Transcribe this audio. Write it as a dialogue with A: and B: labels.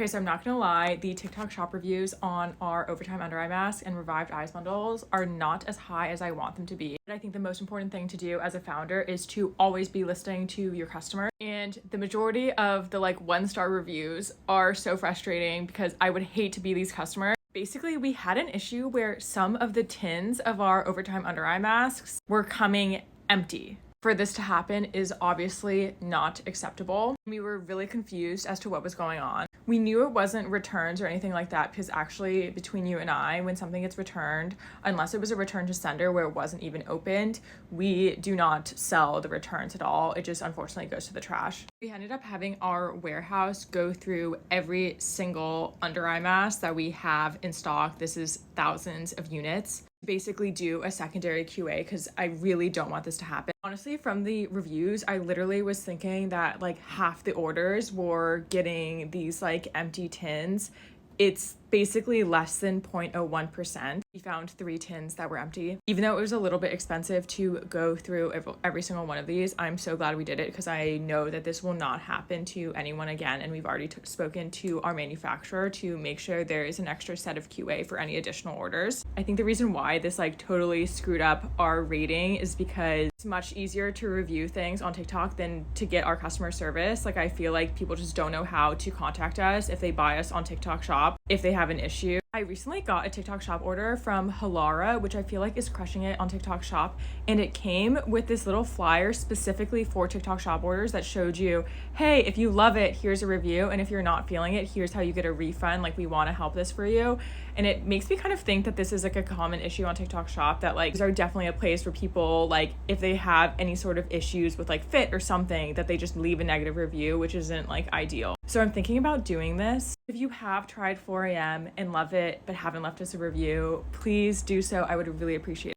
A: Okay, so I'm not gonna lie, the TikTok shop reviews on our Overtime Under Eye Mask and Revived Eyes bundles are not as high as I want them to be. But I think the most important thing to do as a founder is to always be listening to your customer. And the majority of the like 1-star reviews are so frustrating because I would hate to be these customers. Basically, we had an issue where some of the tins of our Overtime Under Eye masks were coming empty. For this to happen is obviously not acceptable. We were really confused as to what was going on. We knew it wasn't returns or anything like that because actually between you and I, when something gets returned, unless it was a return to sender where it wasn't even opened, we do not sell the returns at all. It just unfortunately goes to the trash. We ended up having our warehouse go through every single under eye mask that we have in stock. This is thousands of units. Basically do a secondary QA because I really don't want this to happen. Honestly, from the reviews, I literally was thinking that like half the orders were getting these like empty tins. It's basically less than 0.01%. We found 3 tins that were empty. Even though it was a little bit expensive to go through every single one of these, I'm so glad we did it because I know that this will not happen to anyone again. And we've already spoken to our manufacturer to make sure there is an extra set of QA for any additional orders. I think the reason why this like totally screwed up our rating is because it's much easier to review things on TikTok than to get our customer service. Like I feel like people just don't know how to contact us if they buy us on TikTok Shop, if they have an issue. I recently got a TikTok Shop order from Halara, which I feel like is crushing it on TikTok Shop. And it came with this little flyer specifically for TikTok Shop orders that showed you, hey, if you love it, here's a review. And if you're not feeling it, here's how you get a refund. Like we want to help this for you. And it makes me kind of think that this is like a common issue on TikTok Shop, that like these are definitely a place for people, like if they have any sort of issues with like fit or something, that they just leave a negative review, which isn't like ideal. So I'm thinking about doing this. If you have tried 4am and love it, but haven't left us a review, please do so. I would really appreciate it.